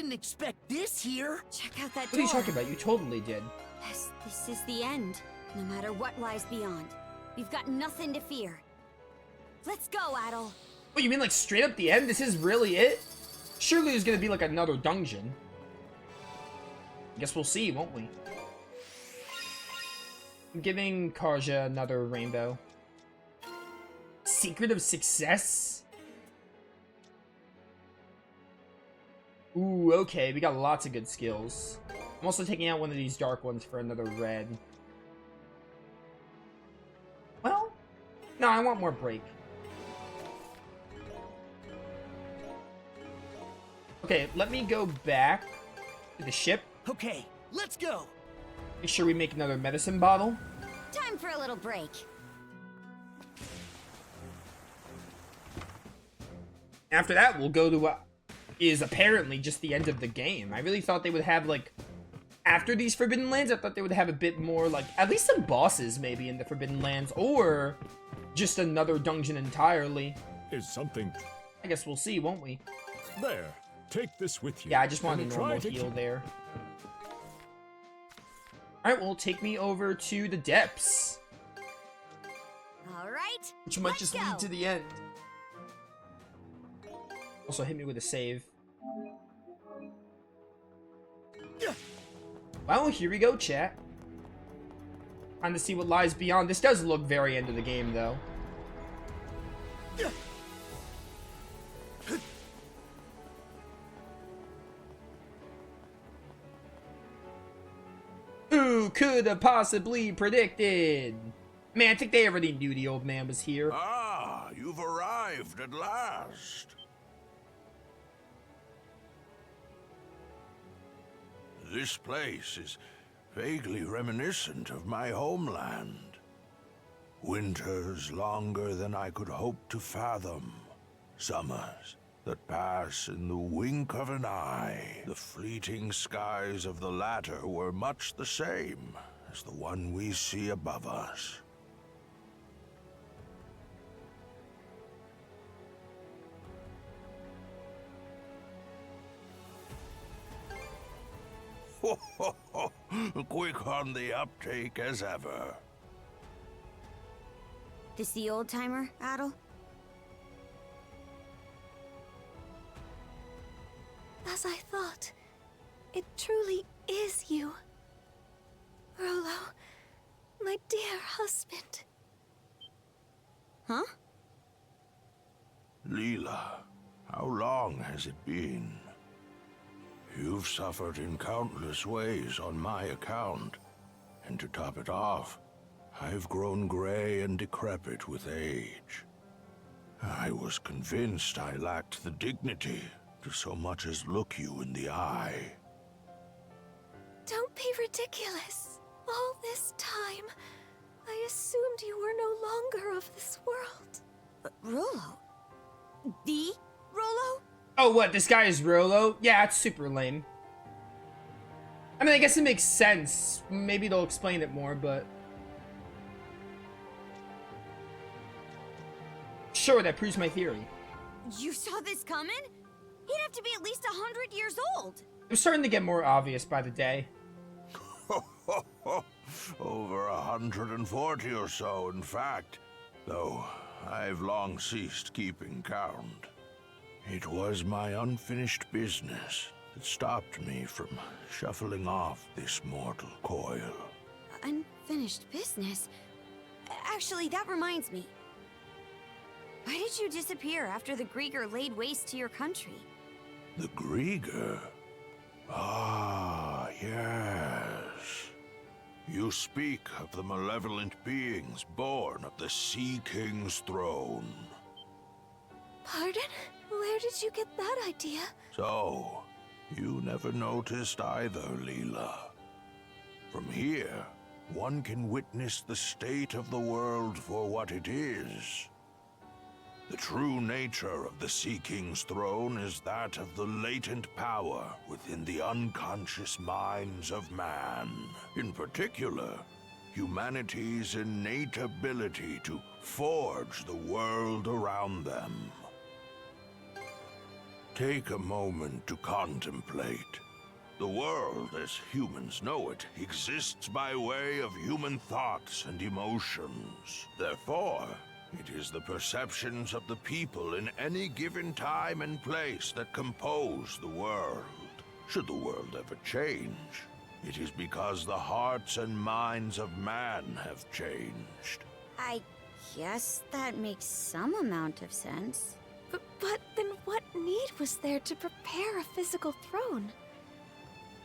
didn't expect this here. Check out that What are door. you talking about? You totally did. Yes, this is the end. No matter what lies beyond, we've got nothing to fear. Let's go, Adol. What, you mean like straight up the end? This is really it? Surely there's gonna be like another dungeon. Guess we'll see, won't we? I'm giving Karja another rainbow. Secret of success? Ooh, okay, we got lots of good skills. I'm also taking out one of these dark ones for another red. Well, no, I want more break. Okay, let me go back to the ship. Okay, let's go. Make sure we make another medicine bottle. Time for a little break. After that, we'll go to what is apparently just the end of the game. I really thought they would have, like, after these Forbidden Lands, I thought they would have a bit more, like, at least some bosses maybe in the Forbidden Lands, or just another dungeon entirely. Is something I guess we'll see, won't we? there? Take this with you. Yeah, I just wanted a and normal try to heal there. Alright, well, take me over to the depths. All right. Which might let's just go. lead to the end. Also, hit me with a save. Well, here we go, chat. Time to see what lies beyond. This does look very end of the game, though. Who could have possibly predicted? Man, I think they already knew the old man was here. Ah, you've arrived at last. This place is vaguely reminiscent of my homeland. Winters longer than I could hope to fathom. Summers that pass in the wink of an eye. The fleeting skies of the latter were much the same as the one we see above us. Quick on the uptake as ever. This the old timer, Adol? As I thought, it truly is you. Rollo, my dear husband. Huh? Lila, how long has it been? You've suffered in countless ways on my account. And to top it off, I've grown gray and decrepit with age. I was convinced I lacked the dignity to so much as look you in the eye. Don't be ridiculous. All this time, I assumed you were no longer of this world. Rollo? The Rollo? Oh, what? This guy is Rollo? Yeah, it's super lame. I mean, I guess it makes sense. Maybe they'll explain it more, but... Sure, that proves my theory. You saw this coming? He'd have to be at least 100 years old. It was starting to get more obvious by the day. Over 140 or so, in fact. Though I've long ceased keeping count. It was my unfinished business that stopped me from shuffling off this mortal coil. Unfinished business? Actually, that reminds me. Why did you disappear after the Grieger laid waste to your country? The Grieger? Ah, yes. You speak of the malevolent beings born of the Sea King's throne. Pardon? Where did you get that idea? So, you never noticed either, Lila. From here, one can witness the state of the world for what it is. The true nature of the Sea King's throne is that of the latent power within the unconscious minds of man. In particular, humanity's innate ability to forge the world around them. Take a moment to contemplate. The world, as humans know it, exists by way of human thoughts and emotions. Therefore, it is the perceptions of the people in any given time and place that compose the world. Should the world ever change, it is because the hearts and minds of man have changed. I guess that makes some amount of sense. But then what need was there to prepare a physical throne?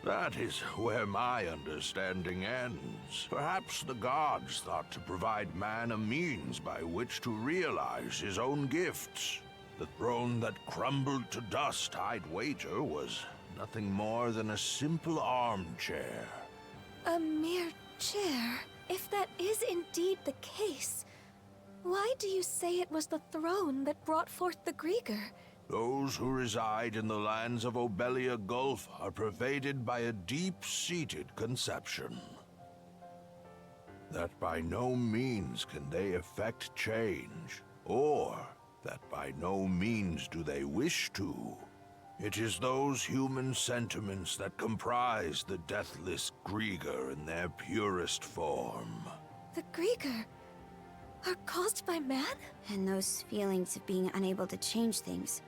That is where my understanding ends. Perhaps the gods thought to provide man a means by which to realize his own gifts. The throne that crumbled to dust, I'd wager, was nothing more than a simple armchair. A mere chair? If that is indeed the case, why do you say it was the throne that brought forth the Grieger? Those who reside in the lands of Obelia Gulf are pervaded by a deep-seated conception that by no means can they effect change, or that by no means do they wish to. It is those human sentiments that comprise the deathless Grieger in their purest form. The Grieger are caused by man? And those feelings of being unable to change things,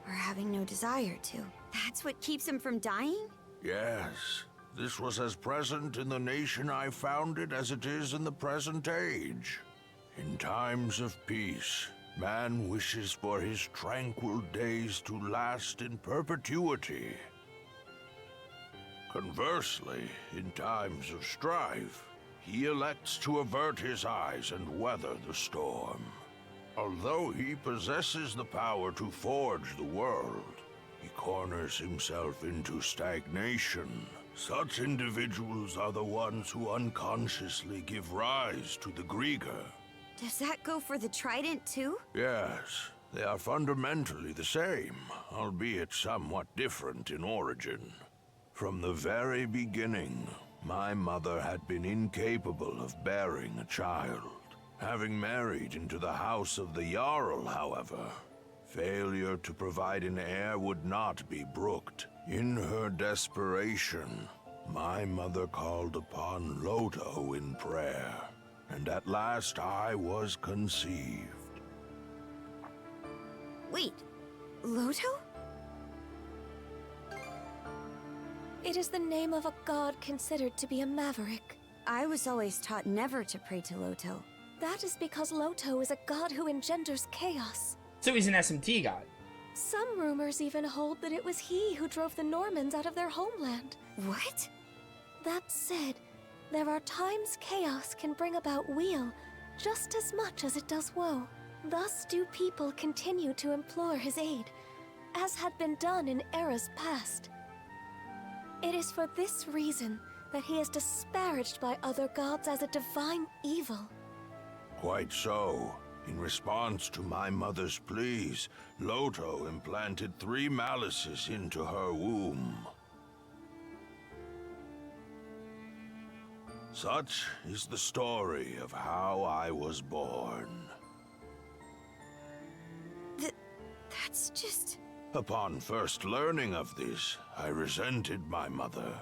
or having no desire to, that's what keeps him from dying? Yes, this was as present in the nation I founded as it is in the present age. In times of peace, man wishes for his tranquil days to last in perpetuity. Conversely, in times of strife, he elects to avert his eyes and weather the storm. Although he possesses the power to forge the world, he corners himself into stagnation. Such individuals are the ones who unconsciously give rise to the Grieger. Does that go for the trident too? Yes, they are fundamentally the same, albeit somewhat different in origin. From the very beginning, my mother had been incapable of bearing a child. Having married into the house of the Jarl, however, failure to provide an heir would not be brooked. In her desperation, my mother called upon Lotto in prayer, and at last I was conceived. Wait, Lotto? It is the name of a god considered to be a maverick. I was always taught never to pray to Lotto. That is because Lotto is a god who engenders chaos. So he's an SMT god. Some rumors even hold that it was he who drove the Normans out of their homeland. What? That said, there are times chaos can bring about weal just as much as it does woe. Thus do people continue to implore his aid, as had been done in eras past. It is for this reason that he is disparaged by other gods as a divine evil. Quite so. In response to my mother's pleas, Lotto implanted 3 malices into her womb. Such is the story of how I was born. That's just... Upon first learning of this, I resented my mother.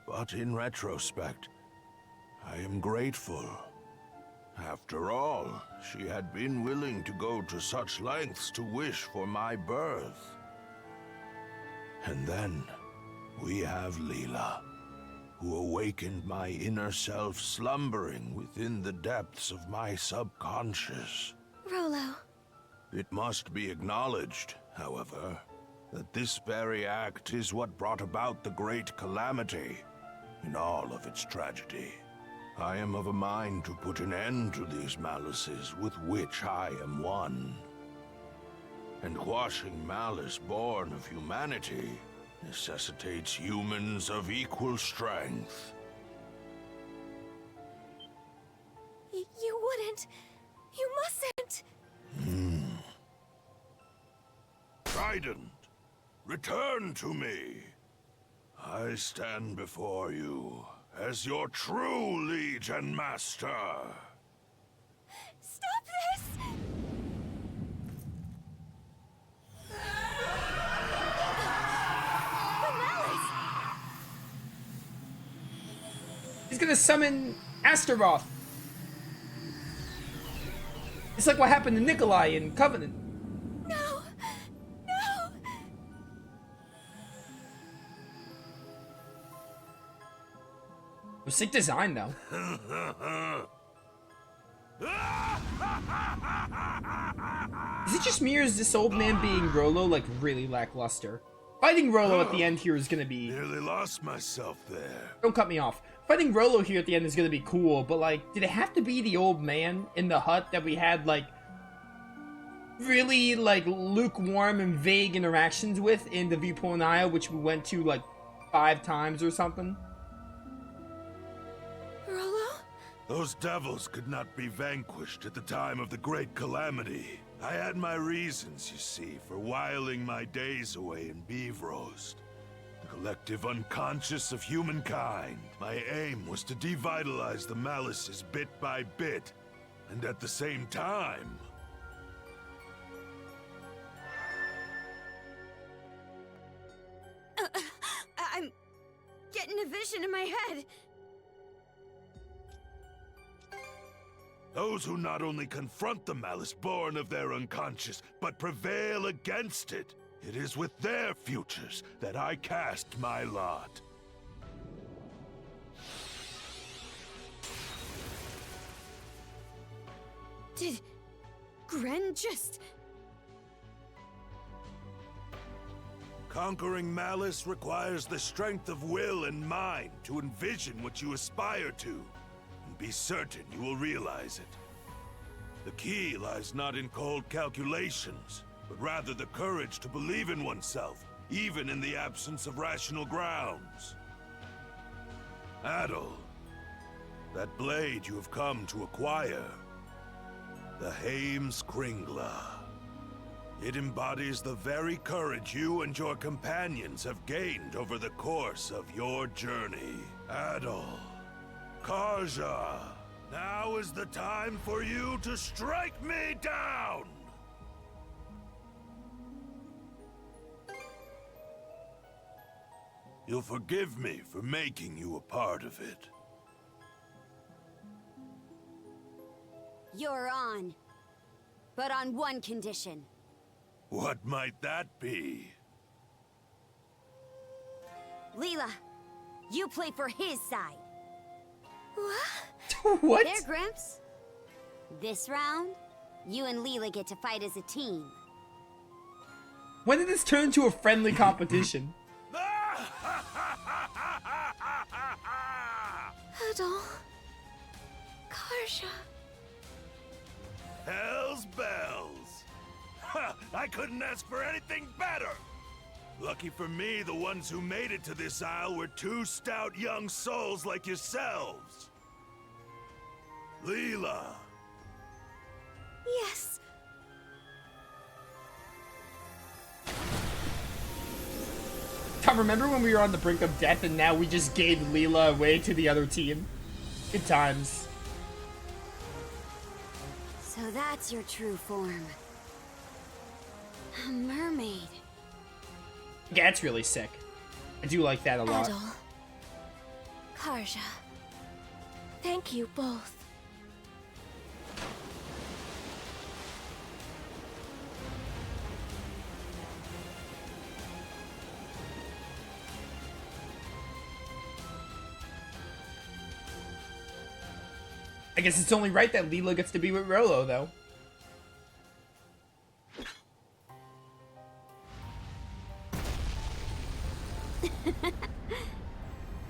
But in retrospect, I am grateful. After all, she had been willing to go to such lengths to wish for my birth. And then, we have Lila, who awakened my inner self slumbering within the depths of my subconscious. Rollo. It must be acknowledged, however, that this very act is what brought about the great calamity in all of its tragedy. I am of a mind to put an end to these malices with which I am one. And quashing malice born of humanity necessitates humans of equal strength. You wouldn't. You mustn't. Trident, return to me. I stand before you as your true liege and master. Stop this! gonna summon Astaroth. It's like what happened to Nikolai in Covenant. No! No! It was sick design, though. Is it just me, or is this old man being Rollo, like, really lackluster? Fighting Rollo at the end here is gonna be... Nearly lost myself there. Don't cut me off. Fighting Rollo here at the end is gonna be cool, but, like, did it have to be the old man in the hut that we had, like, really, like, lukewarm and vague interactions with in the Viewpoint Isle, which we went to, like, 5 times or something? Rollo? Those devils could not be vanquished at the time of the Great Calamity. I had my reasons, you see, for whiling my days away in Beevrost. The collective unconscious of humankind. My aim was to devitalize the malices bit by bit, and at the same time... I'm getting a vision in my head. Those who not only confront the malice born of their unconscious, but prevail against it. It is with their futures that I cast my lot. Did Gren just... Conquering malice requires the strength of will and mind to envision what you aspire to, and be certain you will realize it. The key lies not in cold calculations, but rather the courage to believe in oneself, even in the absence of rational grounds. Adol, that blade you have come to acquire, the Haim's Kringla. It embodies the very courage you and your companions have gained over the course of your journey. Adol, Karja, now is the time for you to strike me down! You'll forgive me for making you a part of it. You're on. But on one condition. What might that be? Lila, you play for his side. What? What? There, Gramps. This round, you and Lila get to fight as a team. When did this turn into a friendly competition? Adol. Karja. Hell's bells! Ha! I couldn't ask for anything better! Lucky for me, the ones who made it to this isle were 2 stout young souls like yourselves. Lila! Yes. Tom, remember when we were on the brink of death and now we just gave Lila away to the other team? Good times. So that's your true form. A mermaid. Yeah, it's really sick. I do like that a lot. Adol. Karja. Thank you both. I guess it's only right that Lila gets to be with Rollo, though.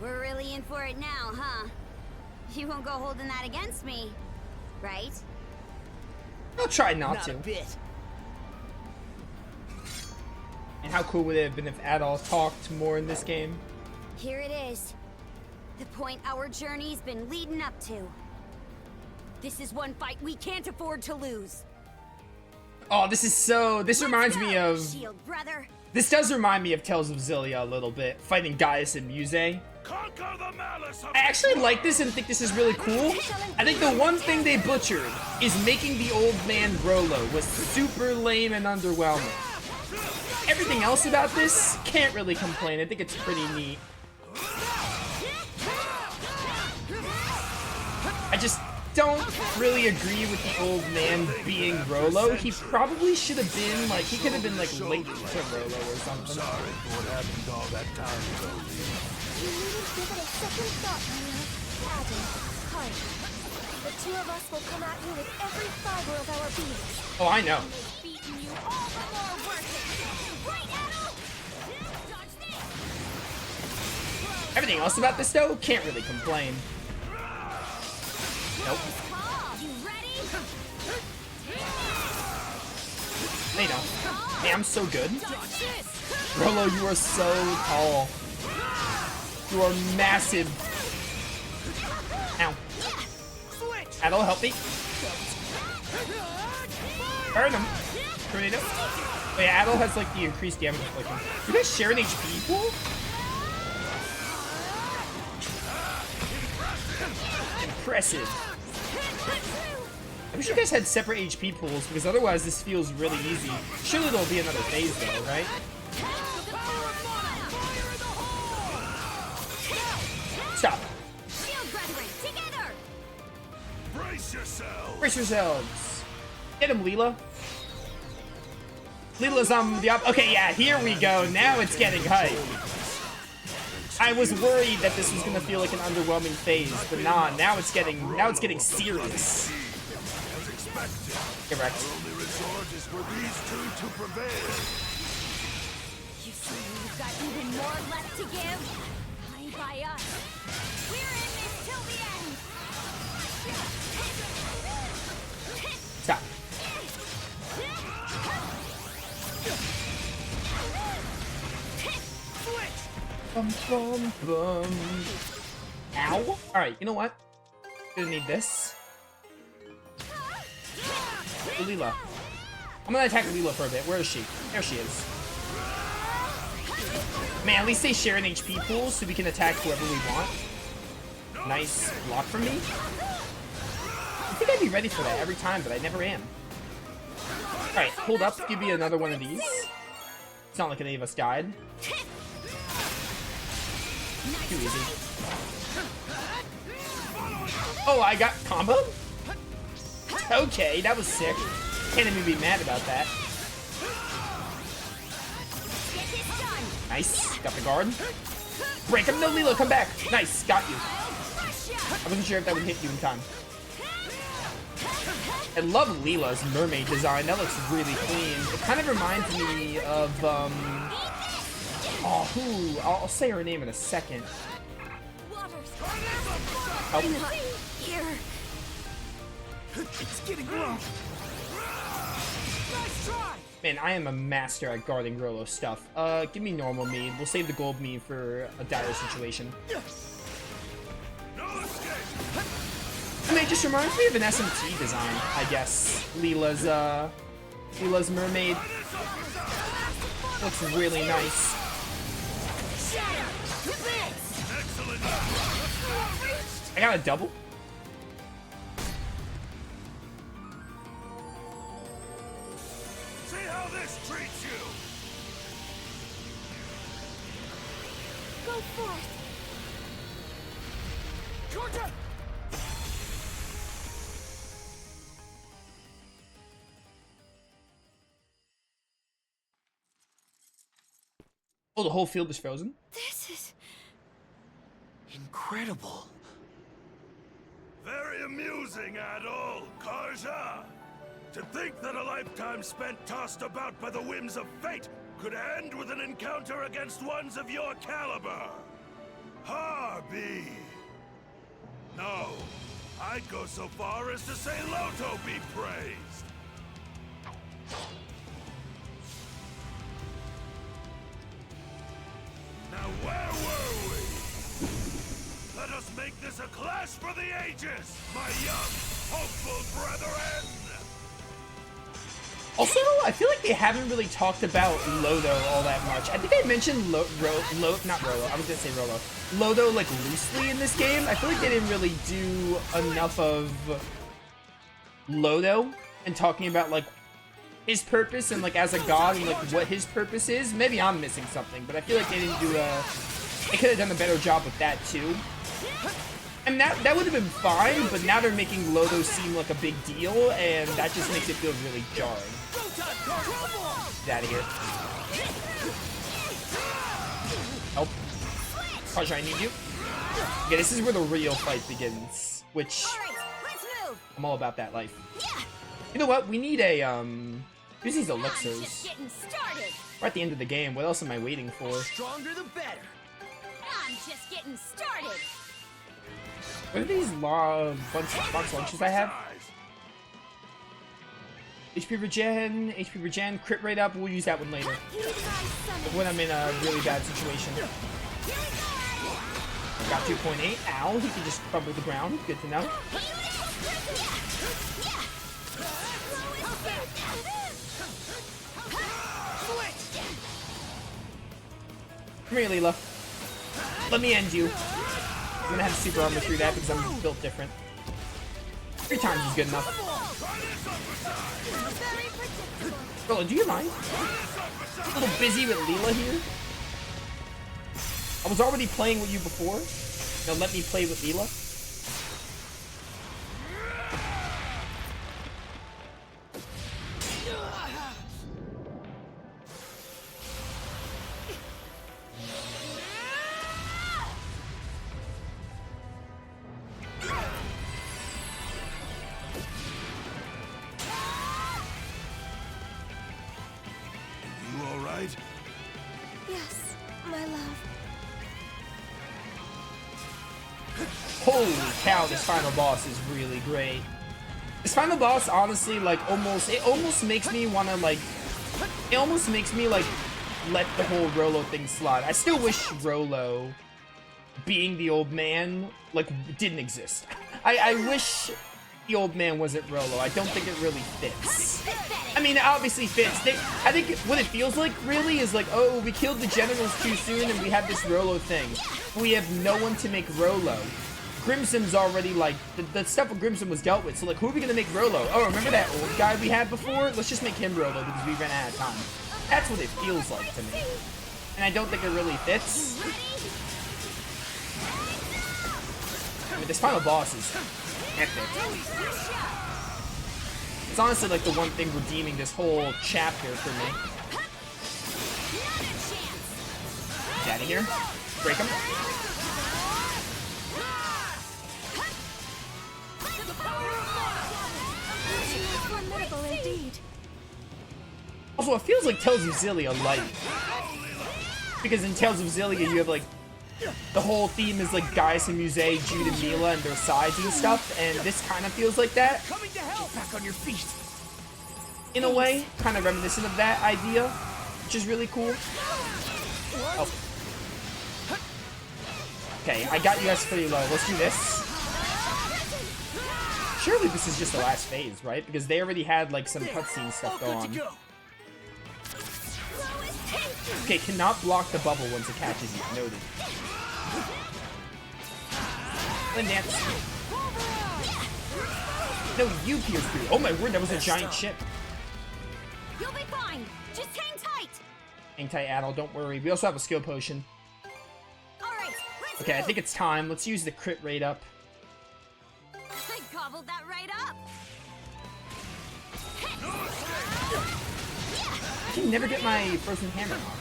We're really in for it now, huh? You won't go holding that against me, right? I'll try not Not to. a bit. And how cool would it have been if Adol talked more in this game? Here it is. The point our journey's been leading up to. This is one fight we can't afford to lose. Oh, this is so... This reminds me of... Shield brother. This does remind me of Tales of Xillia a little bit. Fighting Gaius and Muse. I Conquer the malice of actually like this and think this is really cool. I think the one thing they butchered is making the old man Rollo was super lame and underwhelming. Everything else about this, can't really complain. I think it's pretty neat. don't really agree with the old man being Rollo. He probably should have been, like, he could have been, like, linked to Rollo or something. Sorry for what happened all that time ago, Lila. You needn't give it a second thought, my love. Adam, Hart. The two of us will come at you with every fiber of our being. Oh, I know. Beaten you all the more worth it. Right, Adam? Dodge this! Everything else about this, though, can't really complain. Nope. You ready? They don't. Hey, I'm so good. Rollo, you are so tall. You are massive. Ow. That'll help me. Burn him. Tornado. Wait, Adel has like the increased damage infliction. Do they share an HP pool? Impressive. I wish you guys had separate HP pools, because otherwise this feels really easy. Surely there'll be another phase though, right? Stop. Brace yourself! Brace yourselves. Get him, Lila. Lila's on the up. Okay, yeah, here we go. Now it's getting hype. I was worried that this was gonna feel like an underwhelming phase, but nah, now it's getting serious. As expected. Correct. Our only resort is for these two to prevail. You see you've got even more left to give? Fine by us. We're in this till the end. Stop. Bum, bum, bum. Ow. Alright, you know what? Gonna need this. Oh, Lila. I'm gonna attack Lila for a bit. Where is she? There she is. Man, at least they share an HP pool so we can attack whoever we want. Nice block from me. I think I'd be ready for that every time, but I never am. Alright, hold up. Give me another one of these. It's not like any of us died. Too easy. Oh, I got combo? Okay, that was sick. Can't even be mad about that. Nice. Got the guard. Break him. No, Lila, come back. Nice. Got you. I wasn't sure if that would hit you in time. I love Lila's mermaid design. That looks really clean. It kind of reminds me of, oh, who? I'll say her name in a second. Help. Here. It's getting rough. Nice try. Man, I am a master at guarding Rollo stuff. Give me normal mead. We'll save the gold mead for a dire situation. No escape! I mean, it just reminds me of an SMT design, I guess. Lila's mermaid. Looks really nice. Excellent! I got a double? See how this treats you! Go forth. Georgia! Oh, the whole field is frozen? This is Incredible. Very amusing, Adol, Karja. To think that a lifetime spent tossed about by the whims of fate could end with an encounter against ones of your caliber. Harby. No, I'd go so far as to say Loto be praised. Now where were we? Let us make this a clash for the ages, my young, hopeful brethren! Also, I feel like they haven't really talked about Lodo all that much. I think I mentioned not Rollo, I was gonna say Rollo. Lodo, like, loosely in this game. I feel like they didn't really do enough of Lodo and talking about, like, his purpose and, like, as a god and, like, what his purpose is. Maybe I'm missing something, but I feel like they didn't do they could have done a better job with that, too. And that would have been fine, but now they're making Lodo seem like a big deal, and that just makes it feel really jarring. Get out of here. Help. Pasha, I need you. Okay, this is where the real fight begins, which I'm all about that life. You know what? We need a, use these elixirs. We're at the end of the game. What else am I waiting for? Stronger the better. I'm just getting started. What are these box lunches I have? HP regen, crit rate up. We'll use that one later. When I'm in a really bad situation. Got 2.8. Ow, he can just cover the ground. Good to know. Come here, Lila. Let me end you. I'm gonna have super armor through that because I'm built different. 3 times is good enough. Rollo, do you mind? A little busy with Lila here. I was already playing with you before. Now let me play with Lila. You all right? Yes, my love. Holy cow, this final boss is really great. This final boss, honestly, like, it almost makes me want to, like, let the whole Rollo thing slide. I still wish Rollo, being the old man, like, didn't exist. I wish the old man wasn't Rollo. I don't think it really fits. I mean, it obviously fits. I think what it feels like, really, is like, oh, we killed the generals too soon and we have this Rollo thing. We have no one to make Rollo. Grimson's already, like, the stuff with Grimson was dealt with, so, like, who are we gonna make Rollo? Oh, remember that old guy we had before? Let's just make him Rollo because we ran out of time. That's what it feels like to me. And I don't think it really fits. I mean, this final boss is epic. It's honestly, like, the one thing redeeming this whole chapter for me. Get out of here. Break him. Formidable indeed. Also, it feels like Tales of Xillia light. Because in Tales of Xillia, you have, like, the whole theme is, like, Gaius and Muse, Jude and Mila, and their sides and stuff, and this kind of feels like that. Coming to help. Back on your feet. In a way, kind of reminiscent of that idea, which is really cool. Oh. Okay, I got you guys pretty low. Let's do this. Surely this is just the last phase, right? Because they already had, like, some cutscene stuff go on. Okay, cannot block the bubble once it catches you. Noted. Then dance. No, you pierced through. Oh my word, that was a giant ship. You'll be fine. Just hang tight. Hang tight, Adol. Don't worry. We also have a skill potion. All right, let's Okay, I move. think it's time. Let's use the crit rate up. I gobbled that right up. I can never get my frozen hammer off.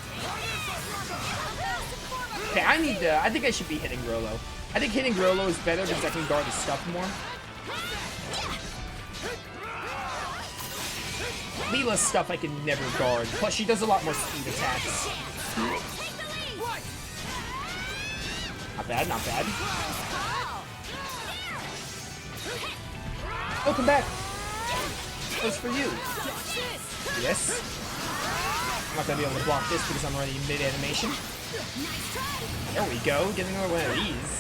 Okay, I think I should be hitting Rollo. I think hitting Rollo is better because I can guard his stuff more. Lila's stuff I can never guard. Plus, she does a lot more speed attacks. Not bad, not bad. Oh, come back. That was for you. Yes. I'm not gonna be able to block this because I'm already mid-animation. There we go, getting another one of these.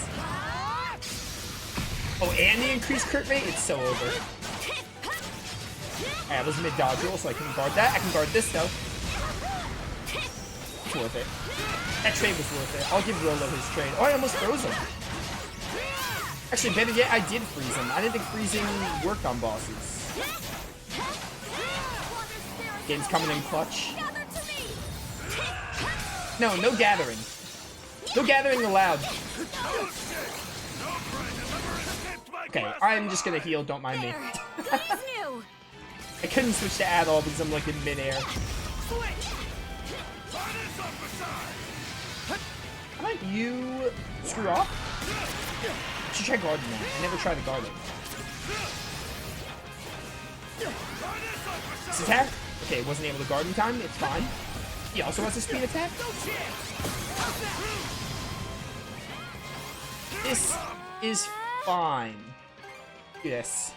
Oh, and the increased crit rate? It's so over. Alright, that was mid-dodge roll, so I can guard that. I can guard this, though. It's worth it. That trade was worth it. I'll give Rollo his trade. Oh, I almost froze him. Actually, better yet, I did freeze him. I didn't think freezing worked on bosses. Game's coming in clutch. No, no gathering. No gathering allowed. Okay, I'm just gonna heal, don't mind me. There. Good as new. I couldn't switch to add all because I'm like in midair. How about you screw off? I should try guarding that. I never tried to guard it. This attack? Okay, wasn't able to guard in time. It's fine. He also has a speed attack. This is fine. Yes.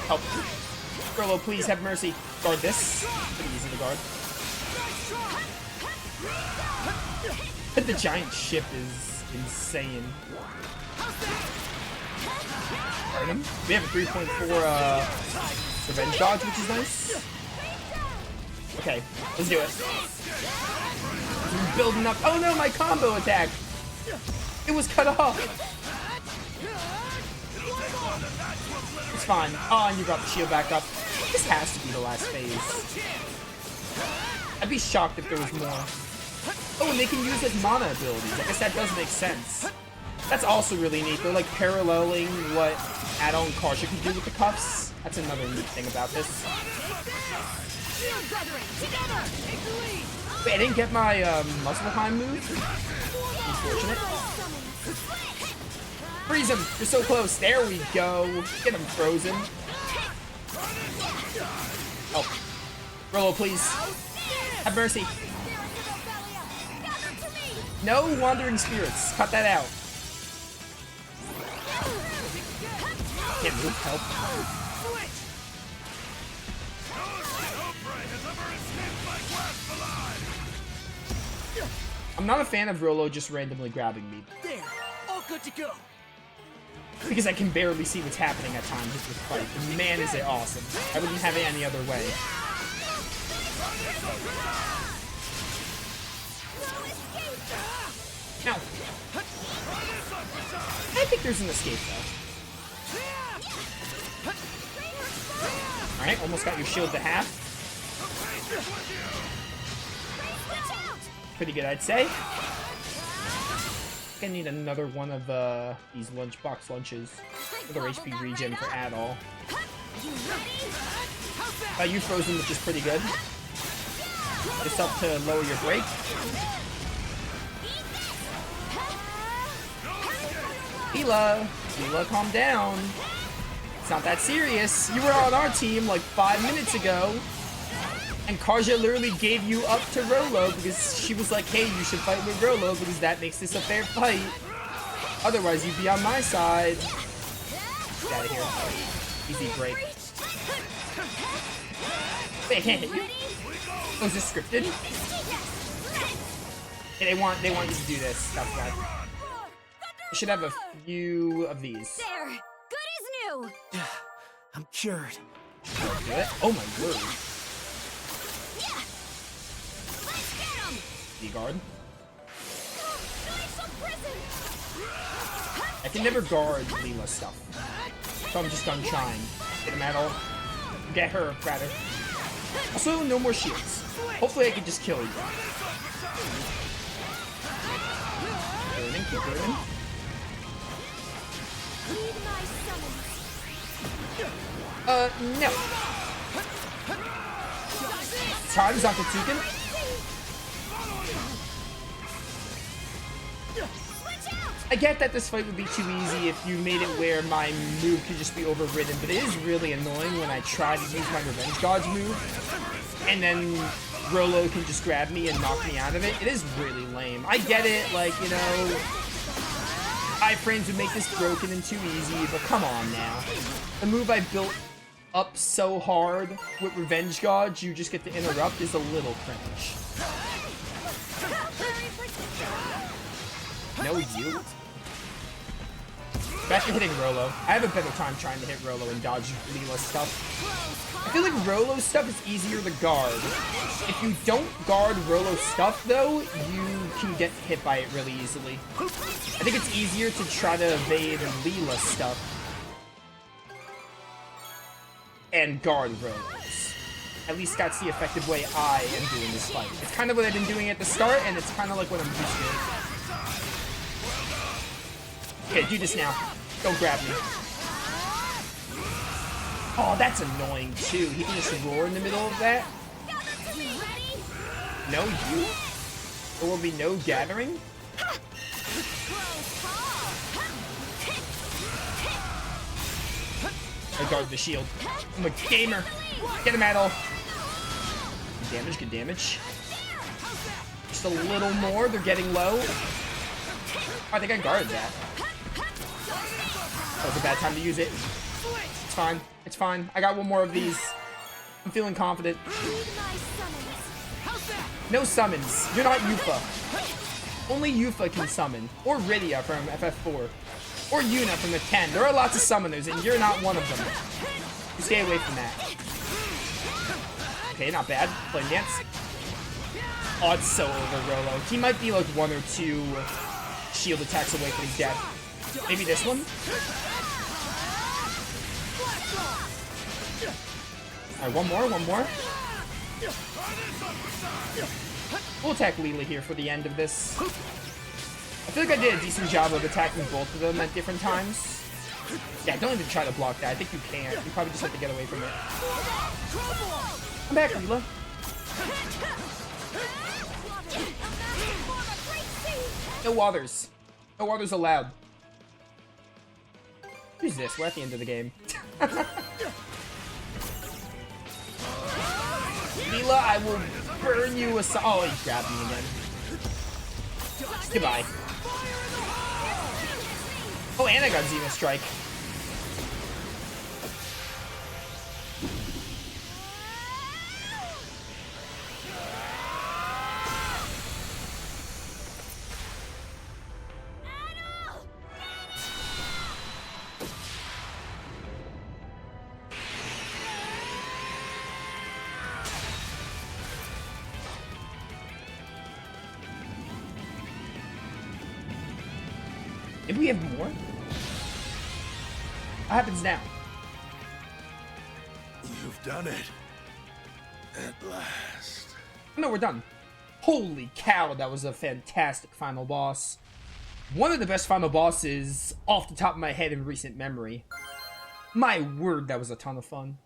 Help. Rollo, please have mercy. Guard this. Pretty easy to guard. The giant ship is insane. Guard him. We have a 3.4 revenge dodge, which is nice. Okay, let's do it. We're building up. Oh no, my combo attack! It was cut off. It's fine. Oh, and you got the shield back up. This has to be the last phase. I'd be shocked if there was more. Oh, and they can use like mana abilities. I guess that does make sense. That's also really neat. They're like paralleling what Adol and Karja can do with the cuffs. That's another neat thing about this. Wait, I didn't get my Muspelheim move? Unfortunate. Freeze him! You're so close. There we go. Get him frozen. Oh. Rollo, please. Have mercy. No wandering spirits. Cut that out. Can't move. Help. I'm not a fan of Rollo just randomly grabbing me. There. All good to go. Because I can barely see what's happening at times with this fight. And man, is it awesome. I wouldn't have it any other way. Now, I think there's an escape though. Alright, almost got your shield to half. Pretty good, I'd say. I need another one of these lunchbox lunches. Another HP regen for Adol. You frozen, which is pretty good. Just up to lower your break. Lila, calm down. It's not that serious. You were on our team like 5 minutes ago. And Karja literally gave you up to Rollo because she was like, hey, you should fight with Rollo because that makes this a fair fight. Otherwise, you'd be on my side. Get out of here. Easy break. Oh, is this scripted? Yeah, they want you to do this. That's why. I should have a few of these. There. Good as new. I'm cured. Do it. Oh my word. Guard. I can never guard Lila stuff, so I'm just done trying. Get him at all. Get her, rather. Also, no more shields. Hopefully I can just kill you. Keep burning. No. Time's on Katsukin. I get that this fight would be too easy if you made it where my move could just be overridden, but it is really annoying when I try to use my Revenge Dodge move, and then Rollo can just grab me and knock me out of it. It is really lame. I get it, like, you know, iframes would make this broken and too easy, but come on now. The move I built up so hard with Revenge Dodge you just get to interrupt is a little cringe. No, you? Back to hitting Rollo. I have a better time trying to hit Rollo and dodge Lila stuff. I feel like Rollo's stuff is easier to guard. If you don't guard Rollo's stuff, though, you can get hit by it really easily. I think it's easier to try to evade Lila stuff and guard Rollo's. At least that's the effective way I am doing this fight. It's kind of what I've been doing at the start, and it's kind of like what I'm used to. Okay, do this now. Don't grab me. Oh, that's annoying too. He can just roar in the middle of that. No you? There will be no gathering? I guard the shield. I'm a gamer. Get him, Adol. Good damage, good damage. Just a little more. They're getting low. Oh, I think I guarded that. That was a bad time to use it. It's fine. It's fine. I got one more of these. I'm feeling confident. No summons. You're not Yuffie. Only Yuffie can summon. Or Rydia from FF4. Or Yuna from the 10. There are lots of summoners, and you're not one of them. You stay away from that. Okay, not bad. Playing dance. Oh, it's so over, Rollo. He might be like 1 or 2 shield attacks away from his death. Maybe this one? Alright, one more. We'll attack Lila here for the end of this. I feel like I did a decent job of attacking both of them at different times. Yeah, don't even try to block that. I think you can't. You probably just have to get away from it. Come back, Lila. No waters. No waters allowed. Who's this? We're at the end of the game. Lila, I will burn you a... Oh, he grabbed me again. Goodbye. Oh, and I got Xena Strike. Maybe we have more? What happens now? You've done it. At last. No, we're done. Holy cow, that was a fantastic final boss. One of the best final bosses off the top of my head in recent memory. My word, that was a ton of fun.